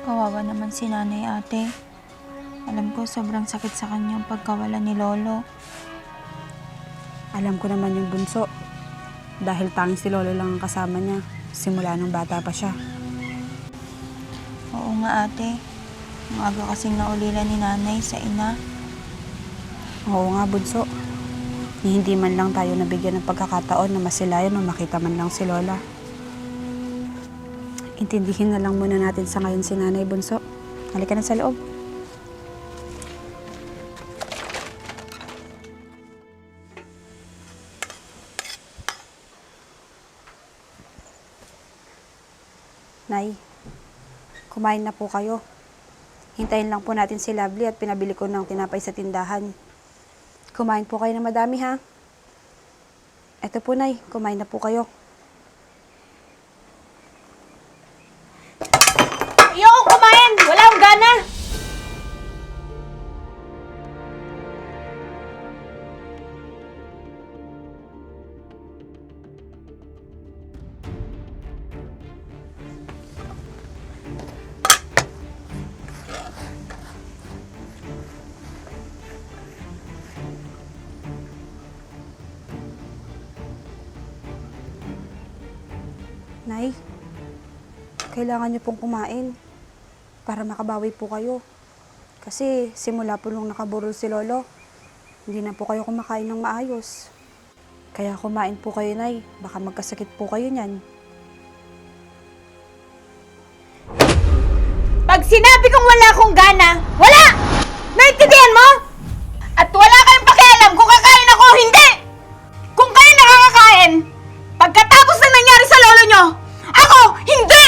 Kawawa naman si nanay, ate. Alam ko sobrang sakit sa kanyang pagkawala ni Lolo. Alam ko naman yung bunso. Dahil tanging si Lolo lang ang kasama niya. Simula nung bata pa siya. Oo nga, ate. Ang aga kasing naulila ni nanay sa ina. Oo nga, bunso. Hindi man lang tayo nabigyan ng pagkakataon na masilayan o makita man lang si Lola. Intindihin na lang muna natin sa ngayon si Nanay, bunso. Halika na sa loob. Nay, kumain na po kayo. Hintayin lang po natin si Lovely at pinabili ko ng tinapay sa tindahan. Kumain po kayo na madami, ha? Eto po, Nay. Kumain na po kayo. Ayoko kumain! Wala akong gana! Nay, kailangan niyo pong kumain para makabawi po kayo. Kasi simula po nung nakaburol si Lolo, hindi na po kayo kumakain ng maayos. Kaya kumain po kayo, Nay. Baka magkasakit po kayo niyan. Pag sinabi kong wala akong gana, wala! Naintindihan mo? At wala kayong pakialam kung kakain ako o hindi! Kung kayo nakakakain, pagkatapos na nangyari sa lolo nyo, ako, hindi!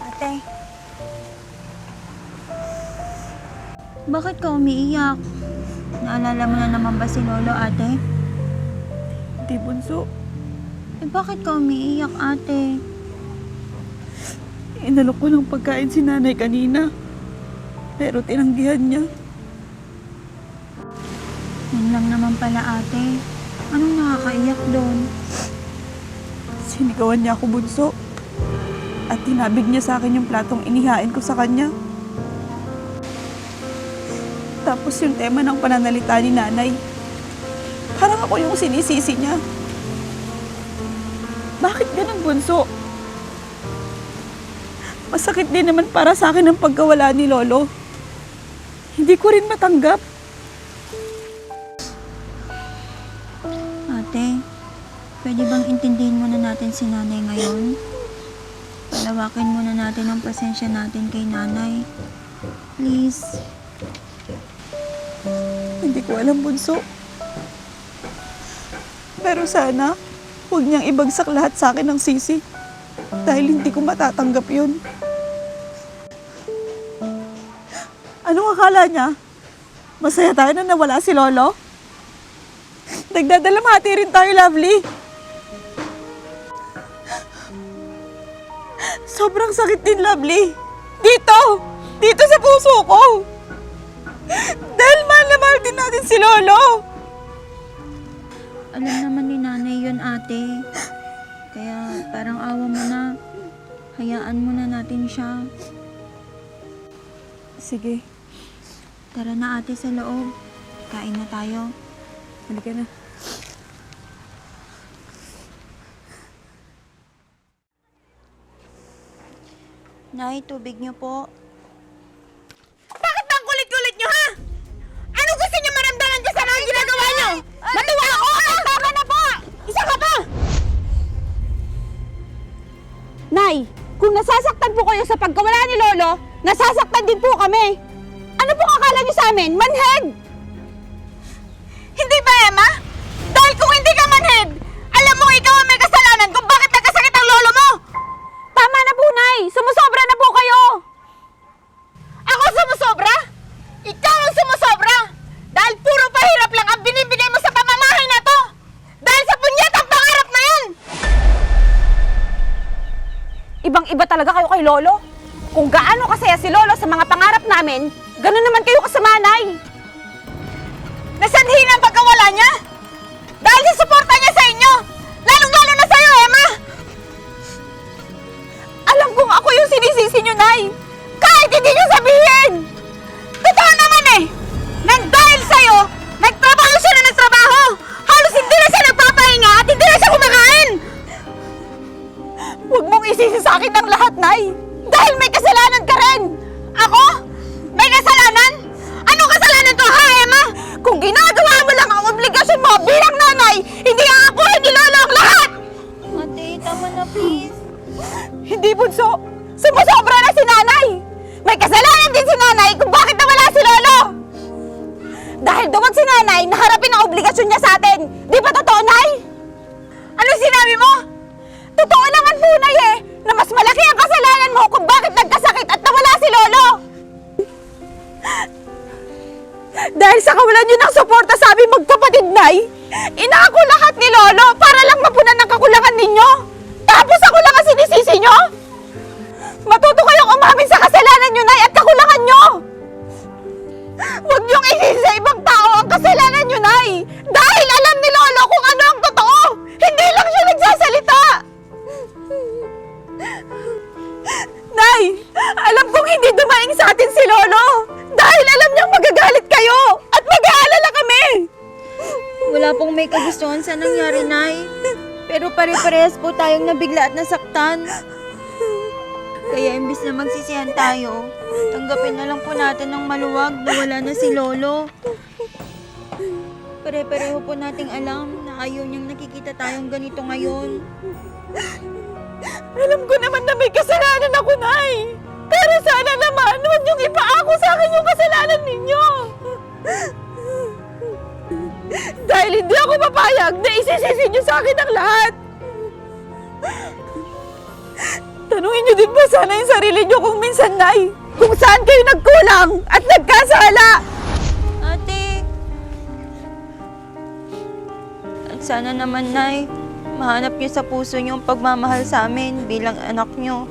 Ate. Bakit ka umiiyak? Naalala mo na naman ba si Lolo, ate? Hindi, bunso. Bakit ka umiiyak, ate? Inalok ko ng pagkain si nanay kanina. Pero tinanggihan niya. Yun lang naman pala, ate. Anong nakakaiyak doon? Sinigawan niya ako, bunso. At tinabig niya sa akin yung platong inihain ko sa kanya. Tapos yung tema ng pananalita ni nanay. Parang ako yung sinisisi niya. Bakit ganun, bunso? Masakit din naman para sa akin ang pagkawala ni Lolo. Hindi ko rin matanggap. Ate, pwede bang intindihin muna natin si nanay ngayon? Palawakin muna natin ang pasensya natin kay nanay. Please. Hindi ko alam, bunso. Pero sana, huwag niyang ibagsak lahat sa akin ng sisi. Dahil hindi ko matatanggap yun. Anong akala niya? Masaya tayo na nawala si Lolo? Nagdadalamhati rin tayo, Lovely. Sobrang sakit din, Lovely. Dito! Dito sa puso ko! Dahil mahal na mahal din natin si Lolo! Alam naman ni nanay yun, ate. Kaya parang awa mo na. Hayaan mo na natin siya. Sige, Tara na, ate, sa loob. Kain na tayo. Halika na. Nay, tubig niyo po. Bakit ba ang kulit-kulit nyo, ha? Ano gusto niyo maramdaman ko sa mga ginagawa nyo? Matuwa ako! Tama na po! Isa ka pa! Nay, kung nasasaktan po kayo sa pagkawala ni Lolo, nasasaktan din po kami. Ano po akala niyo sa amin? Manhid! Hindi ba, Emma? Dahil kung hindi ka manhid, alam mo ikaw ang may kasalanan kung bakit nagkasakit ang lolo mo! Tama na po, Nay! Sumusobra na po kayo! Ako sumusobra? Ibang-iba talaga kayo kay Lolo. Kung gaano kasaya si Lolo sa mga pangarap namin, gano'n naman kayo kasamanay. Nasanhi na ang pagkawala niya! Dahil sa suporta niya sa inyo! Lalong-lalo na sa'yo, Emma! Alam kong ako yung sinisisi niyo, Nay! Kahit hindi niyo sabihin! Totoo naman eh! Nang dahil sa'yo, nagtrabaho siya na nagtrabaho! Halos hindi na siya nagpapahinga at hindi na siya kumakain! Huwag mong isisi sa akin ang lahat, Nay! Dahil may kasalanan ka rin! Ako? May kasalanan? Anong kasalanan ko, ha, Emma? Kung ginagawa mo lang ang obligasyon mo bilang nanay, hindi ako, hindi Lolo ang lahat! Ate, tama na please. Hindi, Bunso! Sumusobra na si nanay! May kasalanan din si nanay kung bakit nawala si Lolo! Dahil duwag si nanay na harapin ang obligasyon niya sa atin! Di ba totoo, Nay? Ano sinabi mo? Totoo naman po, Nay eh! Na mas malaki ang kasalanan mo kung bakit nagkasakit at nawala si Lolo! Dahil sa kawalan niyo ng suporta sa aming magkapatid, Nay, inako lahat ni Lolo para lang mapunan ang kakulangan ninyo! Tapos ako lang ang sinisisi niyo? Matuto kayong umamin sa kasalanan niyo, Nay, at kakulangan niyo! Huwag niyong isisi sa ibang tao ang kasalanan niyo, Nay! Dahil alam ni Lolo kung ano ang totoo! Hindi lang siya nagsasalita! Nay! Alam kong hindi dumaing sa atin si Lolo! Dahil alam niyang magagalit kayo! At mag-aalala kami! Wala pong may kagustuhan sa nangyari, Nay. Pero pare-parehas po tayong nabigla at nasaktan. Kaya imbis na magsisihan tayo, tanggapin na lang po natin ng maluwag na wala na si Lolo. Pare-pareho po nating alam na ayaw niyang nakikita tayong ganito ngayon. Alam ko naman na may kasalanan ako, Nay! Pero sana naman, huwag niyong ipaako sa akin yung kasalanan ninyo! Dahil hindi ako papayag na isisisi niyo sa akin ang lahat! Tanungin niyo din ba sana yung sarili niyo kung minsan, Nay, kung saan kayo nagkulang at nagkasala! Ate! At sana naman, Nay, mahanap niyo sa puso niyo ang pagmamahal sa amin bilang anak niyo.